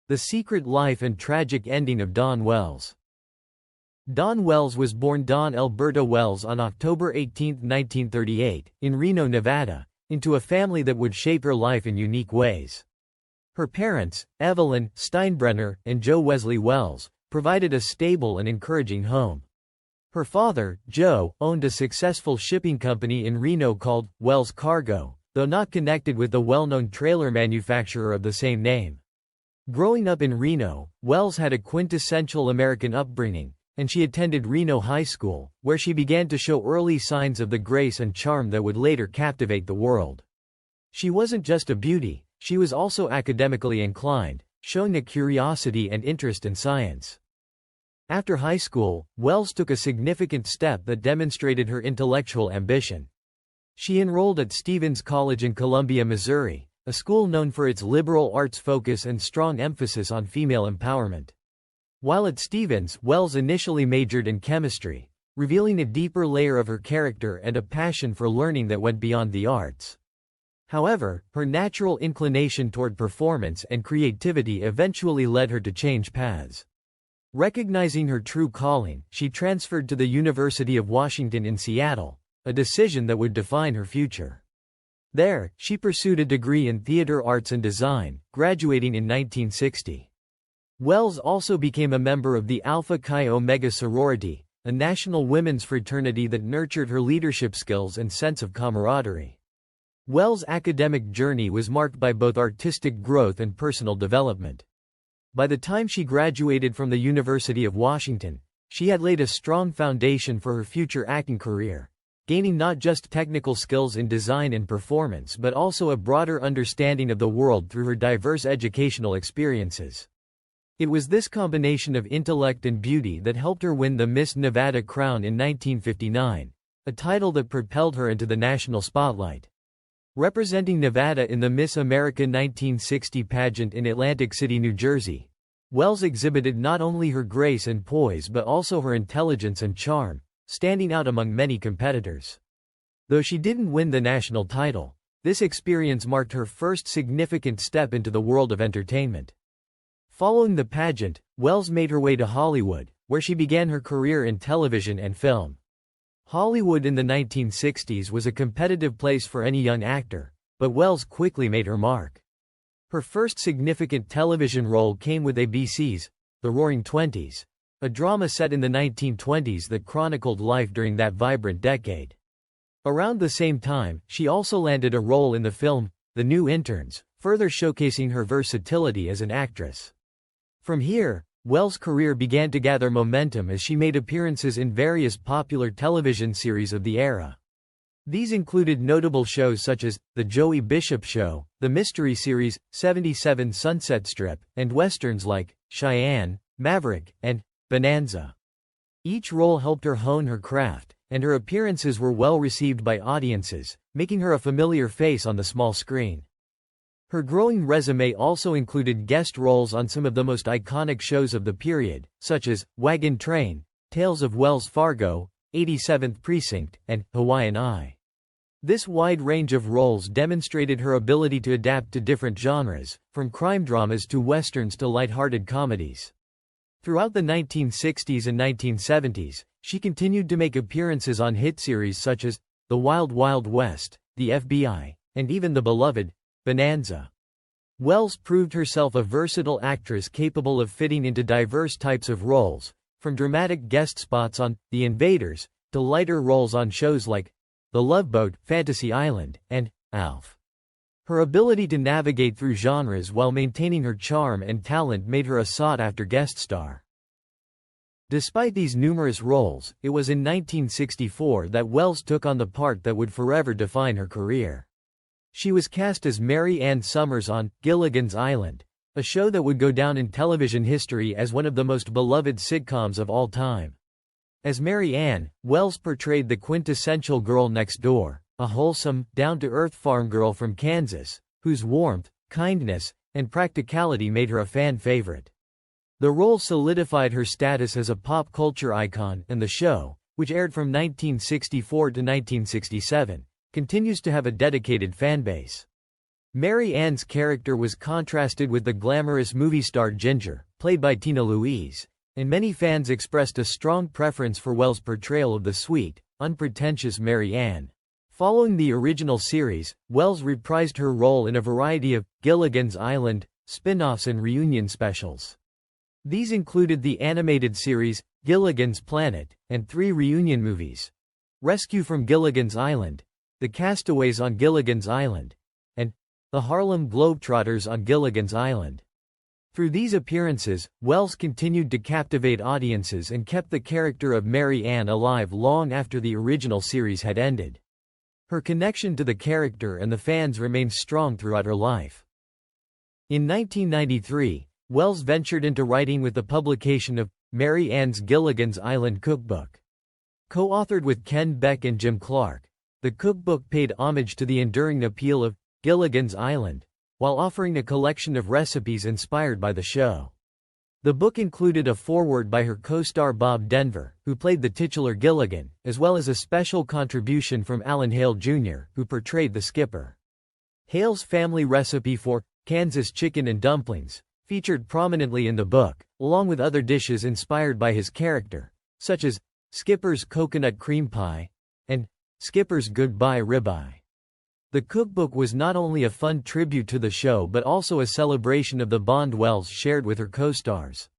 The Secret Life and Tragic Ending of Dawn Wells. Dawn Wells was born Dawn Alberta Wells on October 18, 1938, in Reno, Nevada, into a family that would shape her life in unique ways. Her parents, Evelyn Steinbrenner and Joe Wesley Wells, provided a stable and encouraging home. Her father, Joe, owned a successful shipping company in Reno called Wells Cargo, though not connected with the well-known trailer manufacturer of the same name. Growing up in Reno, Wells had a quintessential American upbringing, and she attended Reno High School, where she began to show early signs of the grace and charm that would later captivate the world. She wasn't just a beauty, she was also academically inclined, showing a curiosity and interest in science. After high school, Wells took a significant step that demonstrated her intellectual ambition. She enrolled at Stephens College in Columbia, Missouri, a school known for its liberal arts focus and strong emphasis on female empowerment. While at Stephens, Wells initially majored in chemistry, revealing a deeper layer of her character and a passion for learning that went beyond the arts. However, her natural inclination toward performance and creativity eventually led her to change paths. Recognizing her true calling, she transferred to the University of Washington in Seattle, a decision that would define her future. There, she pursued a degree in theater arts and design, graduating in 1960. Wells also became a member of the Alpha Chi Omega sorority, a national women's fraternity that nurtured her leadership skills and sense of camaraderie. Wells' academic journey was marked by both artistic growth and personal development. By the time she graduated from the University of Washington, she had laid a strong foundation for her future acting career, gaining not just technical skills in design and performance but also a broader understanding of the world through her diverse educational experiences. It was this combination of intellect and beauty that helped her win the Miss Nevada crown in 1959, a title that propelled her into the national spotlight. Representing Nevada in the Miss America 1960 pageant in Atlantic City, New Jersey, Wells exhibited not only her grace and poise but also her intelligence and charm, standing out among many competitors. Though she didn't win the national title, this experience marked her first significant step into the world of entertainment. Following the pageant, Wells made her way to Hollywood, where she began her career in television and film. Hollywood in the 1960s was a competitive place for any young actor, but Wells quickly made her mark. Her first significant television role came with ABC's The Roaring Twenties, a drama set in the 1920s that chronicled life during that vibrant decade. Around the same time, she also landed a role in the film The New Interns, further showcasing her versatility as an actress. From here, Wells' career began to gather momentum as she made appearances in various popular television series of the era. These included notable shows such as The Joey Bishop Show, the mystery series 77 Sunset Strip, and westerns like Cheyenne, Maverick, and Bonanza. Each role helped her hone her craft, and her appearances were well received by audiences, making her a familiar face on the small screen. Her growing resume also included guest roles on some of the most iconic shows of the period, such as Wagon Train, Tales of Wells Fargo, 87th Precinct, and Hawaiian Eye. This wide range of roles demonstrated her ability to adapt to different genres, from crime dramas to westerns to light-hearted comedies. Throughout the 1960s and 1970s, she continued to make appearances on hit series such as The Wild Wild West, The FBI, and even the beloved Bonanza. Wells proved herself a versatile actress capable of fitting into diverse types of roles, from dramatic guest spots on The Invaders to lighter roles on shows like The Love Boat, Fantasy Island, and Alf. Her ability to navigate through genres while maintaining her charm and talent made her a sought-after guest star. Despite these numerous roles, it was in 1964 that Wells took on the part that would forever define her career. She was cast as Mary Ann Summers on Gilligan's Island, a show that would go down in television history as one of the most beloved sitcoms of all time. As Mary Ann, Wells portrayed the quintessential girl next door, a wholesome, down-to-earth farm girl from Kansas, whose warmth, kindness, and practicality made her a fan favorite. The role solidified her status as a pop culture icon, and the show, which aired from 1964 to 1967, continues to have a dedicated fanbase. Mary Ann's character was contrasted with the glamorous movie star Ginger, played by Tina Louise, and many fans expressed a strong preference for Wells' portrayal of the sweet, unpretentious Mary Ann. Following the original series, Wells reprised her role in a variety of Gilligan's Island spin-offs and reunion specials. These included the animated series, Gilligan's Planet, and 3 reunion movies: Rescue from Gilligan's Island, The Castaways on Gilligan's Island, and The Harlem Globetrotters on Gilligan's Island. Through these appearances, Wells continued to captivate audiences and kept the character of Mary Ann alive long after the original series had ended. Her connection to the character and the fans remained strong throughout her life. In 1993, Wells ventured into writing with the publication of Mary Ann's Gilligan's Island Cookbook. Co-authored with Ken Beck and Jim Clark, the cookbook paid homage to the enduring appeal of Gilligan's Island, while offering a collection of recipes inspired by the show. The book included a foreword by her co-star Bob Denver, who played the titular Gilligan, as well as a special contribution from Alan Hale Jr., who portrayed the skipper. Hale's family recipe for Kansas chicken and dumplings featured prominently in the book, along with other dishes inspired by his character, such as Skipper's coconut cream pie and Skipper's goodbye ribeye. The cookbook was not only a fun tribute to the show but also a celebration of the bond Wells shared with her co-stars.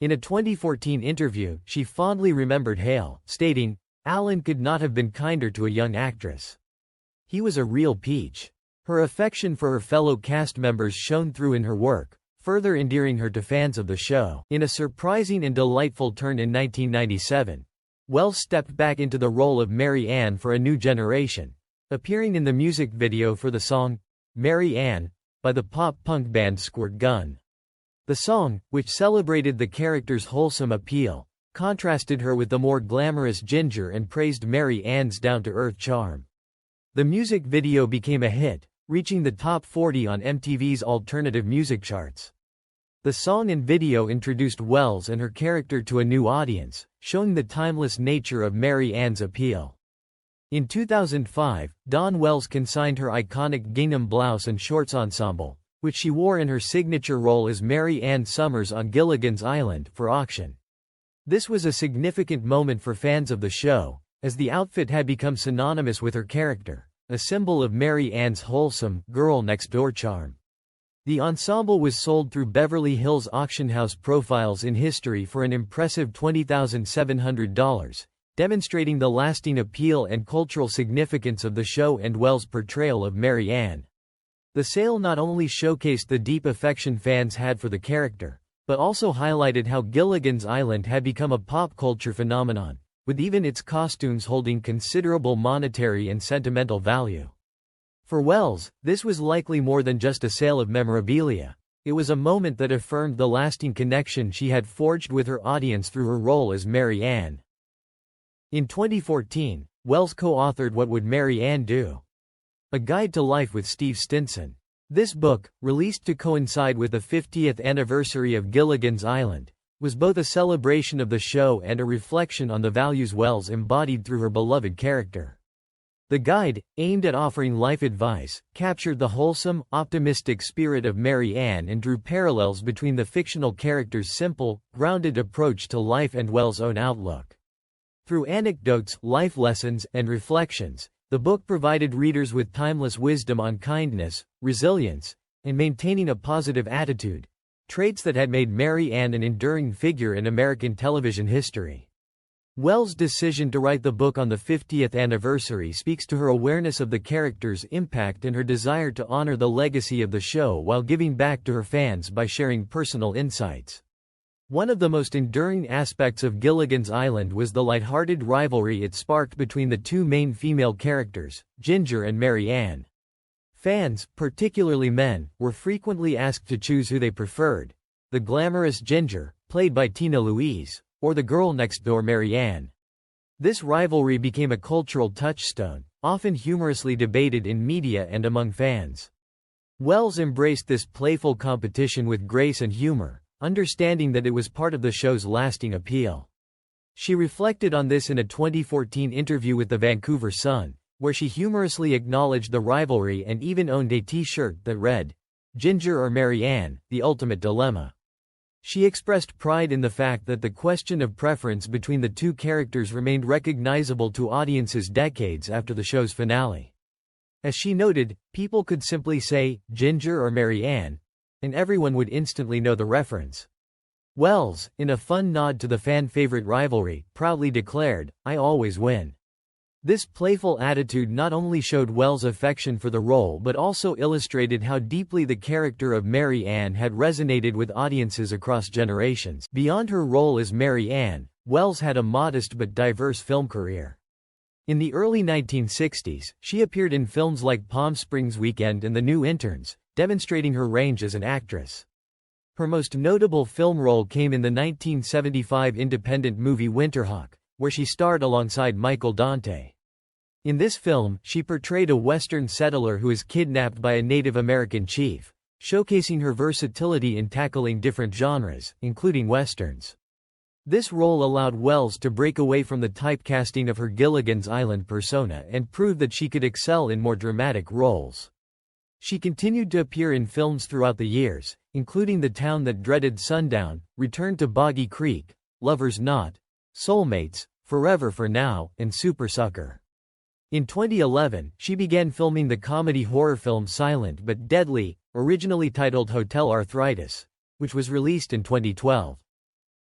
In a 2014 interview, she fondly remembered Hale, stating, "Alan could not have been kinder to a young actress. He was a real peach." Her affection for her fellow cast members shone through in her work, further endearing her to fans of the show. In a surprising and delightful turn in 1997, Wells stepped back into the role of Mary Ann for a new generation, appearing in the music video for the song Mary Ann by the pop-punk band Squirt Gun. The song, which celebrated the character's wholesome appeal, contrasted her with the more glamorous Ginger and praised Mary Ann's down-to-earth charm. The music video became a hit, reaching the top 40 on MTV's alternative music charts. The song and video introduced Wells and her character to a new audience, showing the timeless nature of Mary Ann's appeal. In 2005, Dawn Wells consigned her iconic gingham blouse and shorts ensemble, which she wore in her signature role as Mary Ann Summers on Gilligan's Island, for auction. This was a significant moment for fans of the show, as the outfit had become synonymous with her character, a symbol of Mary Ann's wholesome, girl-next-door charm. The ensemble was sold through Beverly Hills auction house profiles in history for an impressive $20,700. Demonstrating the lasting appeal and cultural significance of the show and Wells' portrayal of Mary Ann. The sale not only showcased the deep affection fans had for the character, but also highlighted how Gilligan's Island had become a pop culture phenomenon, with even its costumes holding considerable monetary and sentimental value. For Wells, this was likely more than just a sale of memorabilia. It was a moment that affirmed the lasting connection she had forged with her audience through her role as Mary Ann. In 2014, Wells co-authored What Would Mary Ann Do? A Guide to Life with Steve Stinson. This book, released to coincide with the 50th anniversary of Gilligan's Island, was both a celebration of the show and a reflection on the values Wells embodied through her beloved character. The guide, aimed at offering life advice, captured the wholesome, optimistic spirit of Mary Ann and drew parallels between the fictional character's simple, grounded approach to life and Wells' own outlook. Through anecdotes, life lessons, and reflections, the book provided readers with timeless wisdom on kindness, resilience, and maintaining a positive attitude, traits that had made Mary Ann an enduring figure in American television history. Wells' decision to write the book on the 50th anniversary speaks to her awareness of the character's impact and her desire to honor the legacy of the show while giving back to her fans by sharing personal insights. One of the most enduring aspects of Gilligan's Island was the lighthearted rivalry it sparked between the two main female characters, Ginger and Mary Ann. Fans, particularly men, were frequently asked to choose who they preferred: the glamorous Ginger, played by Tina Louise, or the girl next door Mary Ann. This rivalry became a cultural touchstone, often humorously debated in media and among fans. Wells embraced this playful competition with grace and humor, understanding that it was part of the show's lasting appeal. She reflected on this in a 2014 interview with the Vancouver Sun, where she humorously acknowledged the rivalry and even owned a t-shirt that read, "Ginger or Mary Ann, the ultimate dilemma." She expressed pride in the fact that the question of preference between the two characters remained recognizable to audiences decades after the show's finale. As she noted, people could simply say, "Ginger or Mary Ann," and everyone would instantly know the reference. Wells, in a fun nod to the fan-favorite rivalry, proudly declared, "I always win." This playful attitude not only showed Wells' affection for the role but also illustrated how deeply the character of Mary Ann had resonated with audiences across generations. Beyond her role as Mary Ann, Wells had a modest but diverse film career. In the early 1960s, she appeared in films like Palm Springs Weekend and The New Interns, demonstrating her range as an actress. Her most notable film role came in the 1975 independent movie Winterhawk, where she starred alongside Michael Dante. In this film, she portrayed a Western settler who is kidnapped by a Native American chief, showcasing her versatility in tackling different genres, including Westerns. This role allowed Wells to break away from the typecasting of her Gilligan's Island persona and prove that she could excel in more dramatic roles. She continued to appear in films throughout the years, including The Town That Dreaded Sundown, Return to Boggy Creek, Lover's Knot, Soulmates, Forever for Now, and Super Sucker. In 2011, she began filming the comedy horror film Silent But Deadly, originally titled Hotel Arthritis, which was released in 2012.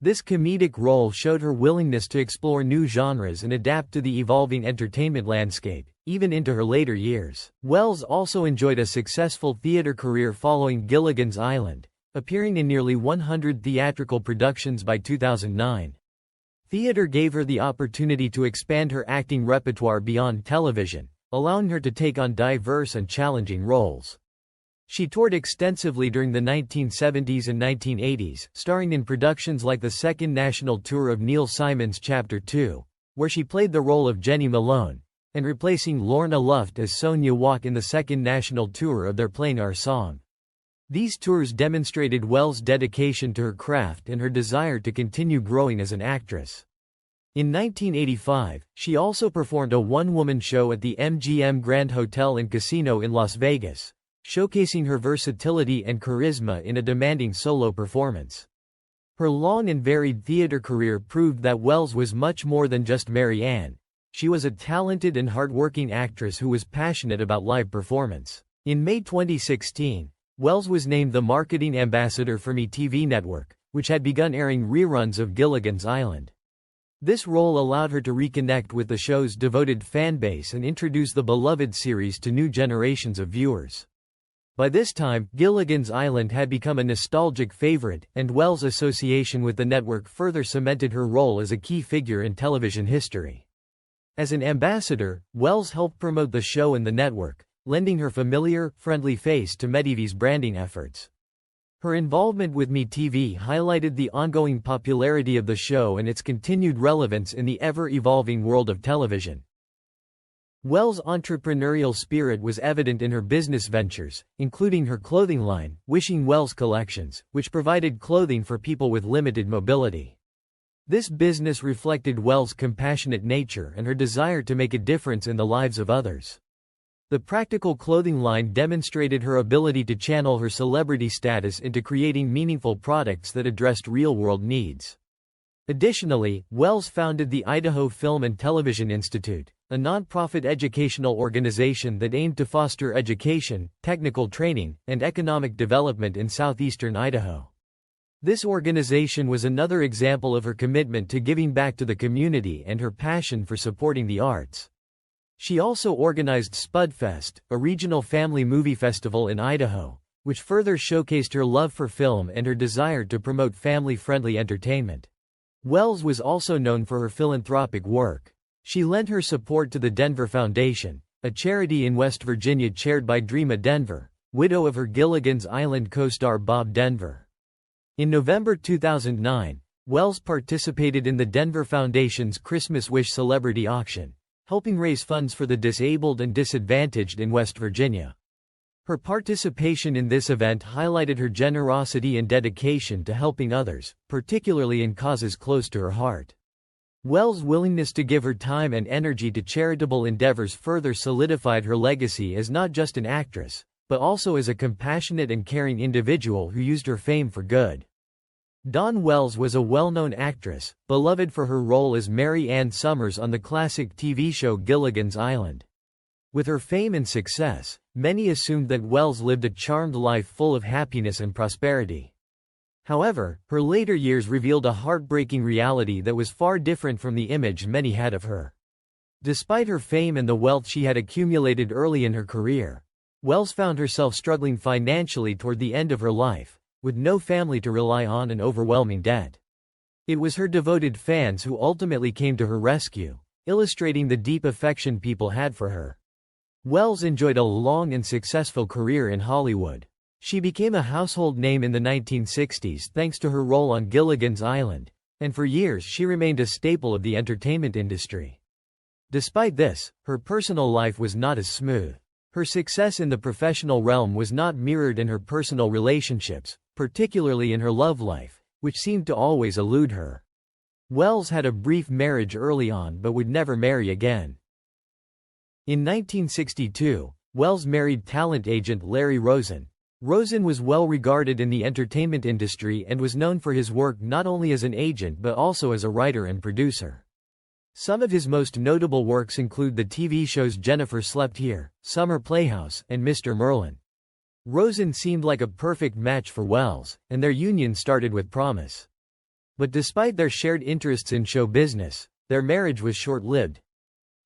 This comedic role showed her willingness to explore new genres and adapt to the evolving entertainment landscape, even into her later years. Wells also enjoyed a successful theater career following Gilligan's Island, appearing in nearly 100 theatrical productions by 2009. Theater gave her the opportunity to expand her acting repertoire beyond television, allowing her to take on diverse and challenging roles. She toured extensively during the 1970s and 1980s, starring in productions like the Second National Tour of Neil Simon's Chapter 2, where she played the role of Jenny Malone, and replacing Lorna Luft as Sonia Walk in the Second National Tour of They're Playing Our Song. These tours demonstrated Wells' dedication to her craft and her desire to continue growing as an actress. In 1985, she also performed a one-woman show at the MGM Grand Hotel and Casino in Las Vegas, showcasing her versatility and charisma in a demanding solo performance. Her long and varied theater career proved that Wells was much more than just Mary Ann. She was a talented and hardworking actress who was passionate about live performance. In May 2016, Wells was named the marketing ambassador for MeTV Network, which had begun airing reruns of Gilligan's Island. This role allowed her to reconnect with the show's devoted fanbase and introduce the beloved series to new generations of viewers. By this time, Gilligan's Island had become a nostalgic favorite, and Wells' association with the network further cemented her role as a key figure in television history. As an ambassador, Wells helped promote the show and the network, lending her familiar, friendly face to MeTV's branding efforts. Her involvement with MeTV highlighted the ongoing popularity of the show and its continued relevance in the ever-evolving world of television. Wells' entrepreneurial spirit was evident in her business ventures, including her clothing line, Wishing Wells Collections, which provided clothing for people with limited mobility. This business reflected Wells' compassionate nature and her desire to make a difference in the lives of others. The practical clothing line demonstrated her ability to channel her celebrity status into creating meaningful products that addressed real-world needs. Additionally, Wells founded the Idaho Film and Television Institute, a nonprofit educational organization that aimed to foster education, technical training, and economic development in southeastern Idaho. This organization was another example of her commitment to giving back to the community and her passion for supporting the arts. She also organized Spudfest, a regional family movie festival in Idaho, which further showcased her love for film and her desire to promote family-friendly entertainment. Wells was also known for her philanthropic work. She lent her support to the Denver Foundation, a charity in West Virginia chaired by Dreama Denver, widow of her Gilligan's Island co-star Bob Denver. In November 2009, Wells participated in the Denver Foundation's Christmas Wish Celebrity Auction, helping raise funds for the disabled and disadvantaged in West Virginia. Her participation in this event highlighted her generosity and dedication to helping others, particularly in causes close to her heart. Wells' willingness to give her time and energy to charitable endeavors further solidified her legacy as not just an actress, but also as a compassionate and caring individual who used her fame for good. Dawn Wells was a well-known actress, beloved for her role as Mary Ann Summers on the classic TV show Gilligan's Island. With her fame and success, many assumed that Wells lived a charmed life full of happiness and prosperity. However, her later years revealed a heartbreaking reality that was far different from the image many had of her. Despite her fame and the wealth she had accumulated early in her career, Wells found herself struggling financially toward the end of her life, with no family to rely on and overwhelming debt. It was her devoted fans who ultimately came to her rescue, illustrating the deep affection people had for her. Wells enjoyed a long and successful career in Hollywood. She became a household name in the 1960s thanks to her role on Gilligan's Island, and for years she remained a staple of the entertainment industry. Despite this, her personal life was not as smooth. Her success in the professional realm was not mirrored in her personal relationships, particularly in her love life, which seemed to always elude her. Wells had a brief marriage early on but would never marry again. In 1962, Wells married talent agent Larry Rosen. Rosen was well regarded in the entertainment industry and was known for his work not only as an agent but also as a writer and producer. Some of his most notable works include the TV shows Jennifer Slept Here, Summer Playhouse, and Mr. Merlin. Rosen seemed like a perfect match for Wells, and their union started with promise. But despite their shared interests in show business, their marriage was short-lived.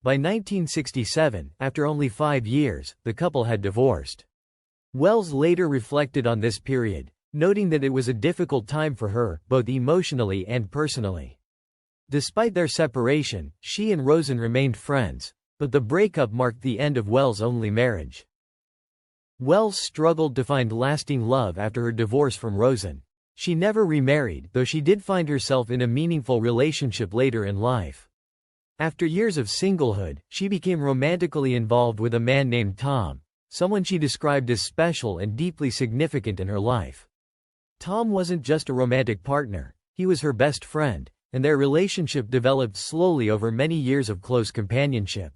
By 1967, after only 5 years, the couple had divorced. Wells later reflected on this period, noting that it was a difficult time for her, both emotionally and personally. Despite their separation, she and Rosen remained friends, but the breakup marked the end of Wells' only marriage. Wells struggled to find lasting love after her divorce from Rosen. She never remarried, though she did find herself in a meaningful relationship later in life. After years of singlehood, she became romantically involved with a man named Tom, someone she described as special and deeply significant in her life. Tom wasn't just a romantic partner, he was her best friend, and their relationship developed slowly over many years of close companionship.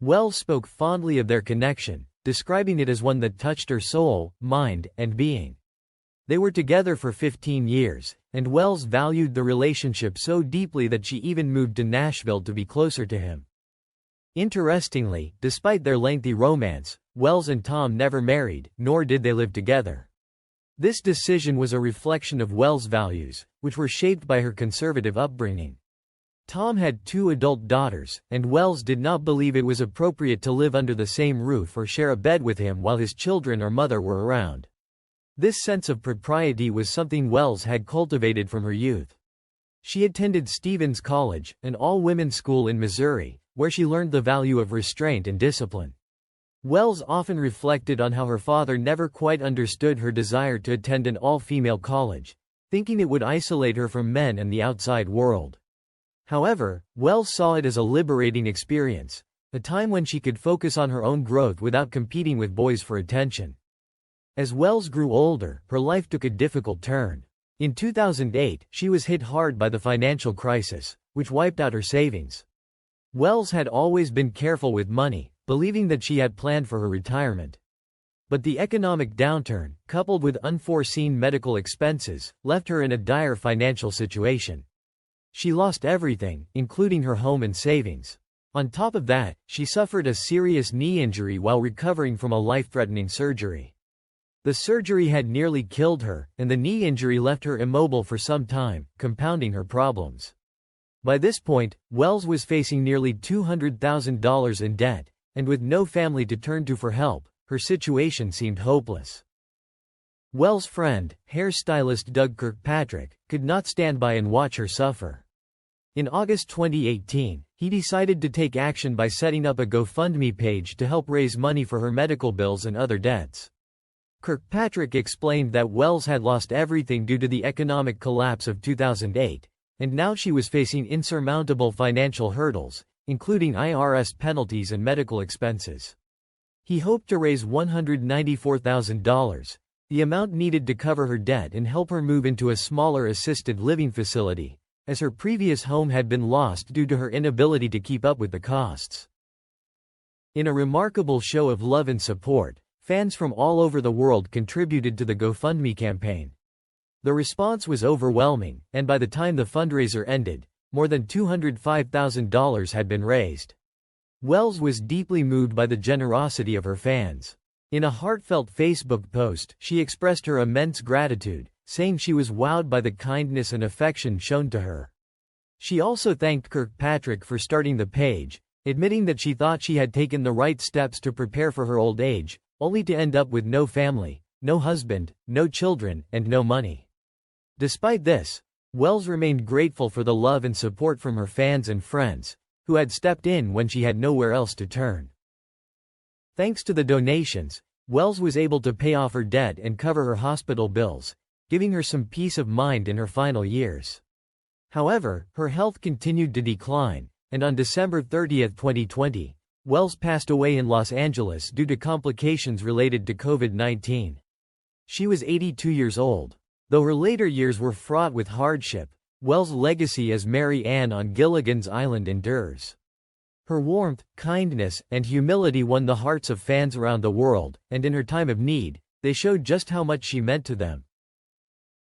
Wells spoke fondly of their connection, describing it as one that touched her soul, mind, and being. They were together for 15 years, and Wells valued the relationship so deeply that she even moved to Nashville to be closer to him. Interestingly, despite their lengthy romance, Wells and Tom never married, nor did they live together. This decision was a reflection of Wells' values, which were shaped by her conservative upbringing. Tom had 2 adult daughters, and Wells did not believe it was appropriate to live under the same roof or share a bed with him while his children or mother were around. This sense of propriety was something Wells had cultivated from her youth. She attended Stevens College, an all-women's school in Missouri, where she learned the value of restraint and discipline. Wells often reflected on how her father never quite understood her desire to attend an all-female college, thinking it would isolate her from men and the outside world. However, Wells saw it as a liberating experience, a time when she could focus on her own growth without competing with boys for attention. As Wells grew older, her life took a difficult turn. In 2008, she was hit hard by the financial crisis, which wiped out her savings. Wells had always been careful with money, believing that she had planned for her retirement. But the economic downturn, coupled with unforeseen medical expenses, left her in a dire financial situation. She lost everything, including her home and savings. On top of that, she suffered a serious knee injury while recovering from a life-threatening surgery. The surgery had nearly killed her, and the knee injury left her immobile for some time, compounding her problems. By this point, Wells was facing nearly $200,000 in debt, and with no family to turn to for help, her situation seemed hopeless. Wells' friend, hairstylist Doug Kirkpatrick, could not stand by and watch her suffer. In August 2018, he decided to take action by setting up a GoFundMe page to help raise money for her medical bills and other debts. Kirkpatrick explained that Wells had lost everything due to the economic collapse of 2008, and now she was facing insurmountable financial hurdles, including IRS penalties and medical expenses. He hoped to raise $194,000, the amount needed to cover her debt and help her move into a smaller assisted living facility, as her previous home had been lost due to her inability to keep up with the costs. In a remarkable show of love and support, fans from all over the world contributed to the GoFundMe campaign. The response was overwhelming, and by the time the fundraiser ended, more than $205,000 had been raised. Wells was deeply moved by the generosity of her fans. In a heartfelt Facebook post, she expressed her immense gratitude, saying she was wowed by the kindness and affection shown to her. She also thanked Kirkpatrick for starting the page, admitting that she thought she had taken the right steps to prepare for her old age, only to end up with no family, no husband, no children, and no money. Despite this, Wells remained grateful for the love and support from her fans and friends, who had stepped in when she had nowhere else to turn. Thanks to the donations, Wells was able to pay off her debt and cover her hospital bills, giving her some peace of mind in her final years. However, her health continued to decline, and on December 30, 2020, Wells passed away in Los Angeles due to complications related to COVID-19. She was 82 years old. Though her later years were fraught with hardship, Wells' legacy as Mary Ann on Gilligan's Island endures. Her warmth, kindness, and humility won the hearts of fans around the world, and in her time of need, they showed just how much she meant to them.